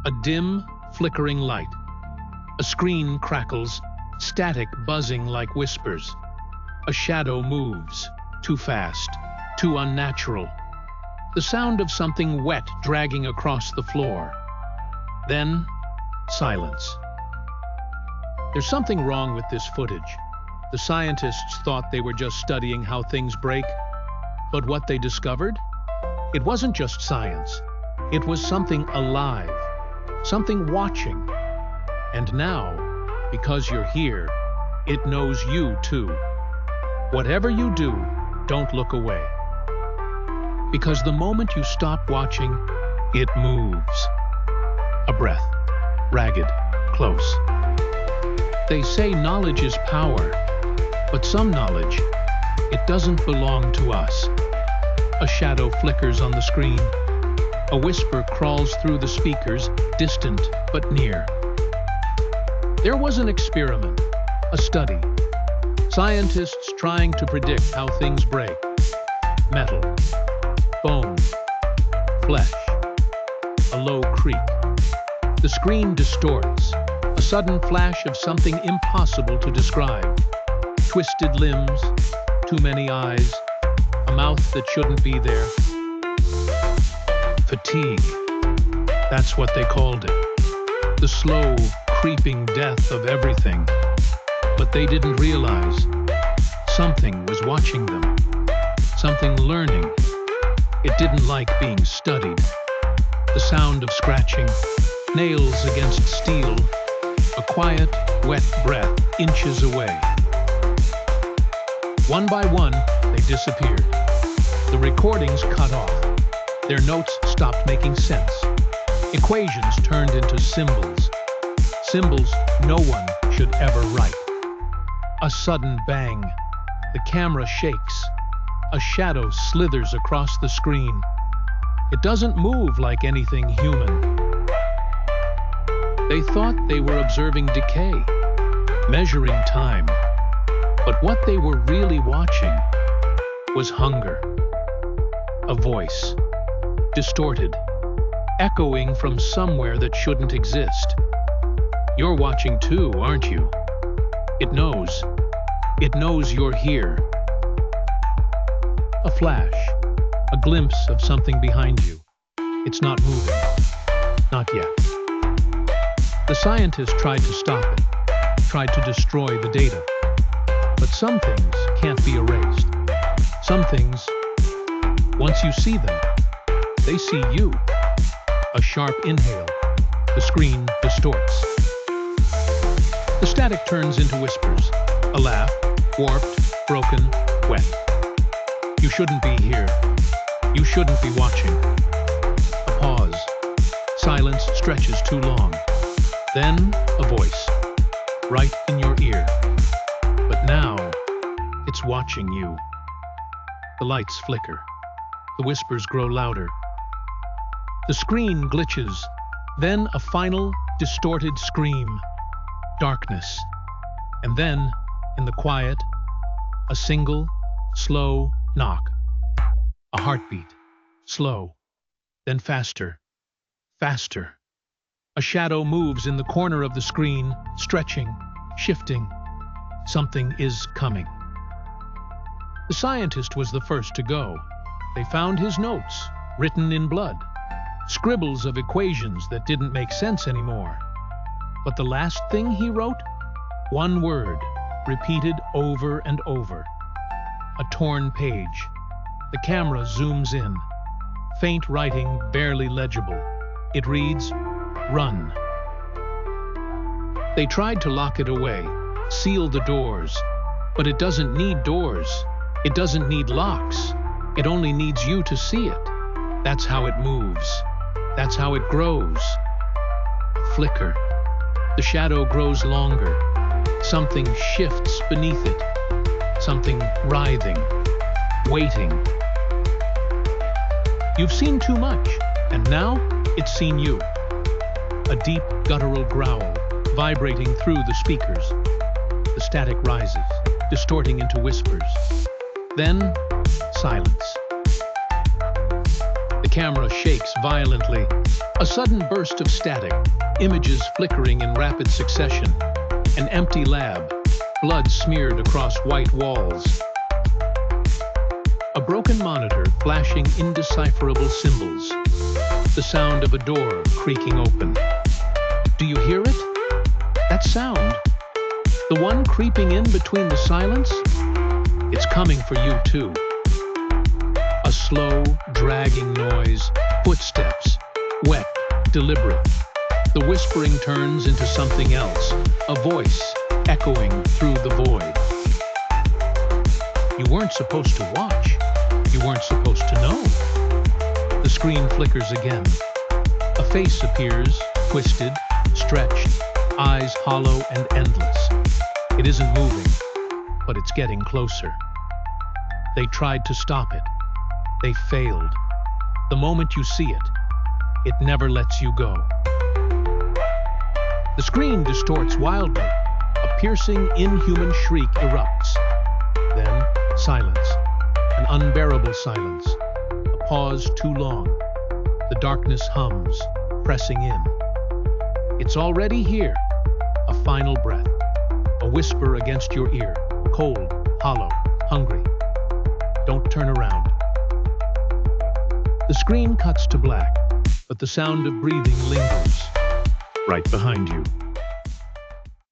A dim, flickering light. A screen crackles, static buzzing like whispers. A shadow moves, too fast, too unnatural. The sound of something wet dragging across the floor. Then, silence. There's something wrong with this footage. The scientists thought they were just studying how things break, but what they discovered? It wasn't just science. It was something alive, something watching. And now, because you're here, it knows you too. Whatever you do, don't look away. Because the moment you stop watching, it moves. A breath, ragged, close. They say knowledge is power, but some knowledge, it doesn't belong to us. A shadow flickers on the screen. A whisper crawls through the speakers, distant but near. There was an experiment, a study. Scientists trying to predict how things break. Metal, bone, flesh, a low creak. The screen distorts, a sudden flash of something impossible to describe. Twisted limbs, too many eyes, a mouth that shouldn't be there. Fatigue, that's what they called it. The slow, creeping death of everything. But they didn't realize something was watching them, something learning. It didn't like being studied. The sound of scratching, nails against steel, a quiet, wet breath inches away. One by one, they disappeared. The recordings cut off. Their notes stopped making sense. Equations turned into symbols. Symbols no one should ever write. A sudden bang. The camera shakes. A shadow slithers across the screen. It doesn't move like anything human. They thought they were observing decay, measuring time. But what they were really watching was hunger. A voice, distorted, echoing from somewhere that shouldn't exist. You're watching too, aren't you? It knows. It knows you're here. A flash, a glimpse of something behind you. It's not moving. Not yet. The scientists tried to stop it, tried to destroy the data. But some things can't be erased. Some things, once you see them, they see you. A sharp inhale. The screen distorts. The static turns into whispers. A laugh, warped, broken, wet. You shouldn't be here. You shouldn't be watching. A pause. Silence stretches too long. Then a voice, right in your ear. But now, it's watching you. The lights flicker. The whispers grow louder. The screen glitches. Then a final, distorted scream. Darkness. And then, in the quiet, a single, slow knock. A heartbeat. Slow. Then faster. Faster. A shadow moves in the corner of the screen, stretching, shifting. Something is coming. The scientist was the first to go. They found his notes, written in blood. Scribbles of equations that didn't make sense anymore. But the last thing he wrote? One word, repeated over and over. A torn page. The camera zooms in. Faint writing, barely legible. It reads, "Run." They tried to lock it away, seal the doors. But it doesn't need doors. It doesn't need locks. It only needs you to see it. That's how it moves. That's how it grows. Flicker. The shadow grows longer. Something shifts beneath it. Something writhing, waiting. You've seen too much, and now it's seen you. A deep, guttural growl, vibrating through the speakers. The static rises, distorting into whispers. Then, silence. The camera shakes violently. A sudden burst of static, images flickering in rapid succession. An empty lab, blood smeared across white walls. A broken monitor flashing indecipherable symbols. The sound of a door creaking open. Do you hear it? That sound? The one creeping in between the silence? It's coming for you too. A slow, dragging noise, footsteps, wet, deliberate. The whispering turns into something else, a voice echoing through the void. You weren't supposed to watch. You weren't supposed to know. The screen flickers again. A face appears, twisted, stretched, eyes hollow and endless. It isn't moving, but it's getting closer. They tried to stop it. They failed. The moment you see it, it never lets you go. The screen distorts wildly. A piercing, inhuman shriek erupts. Then, silence. An unbearable silence. A pause too long. The darkness hums, pressing in. It's already here. A final breath. A whisper against your ear. Cold, hollow, hungry. Don't turn around. The screen cuts to black, but the sound of breathing lingers right behind you.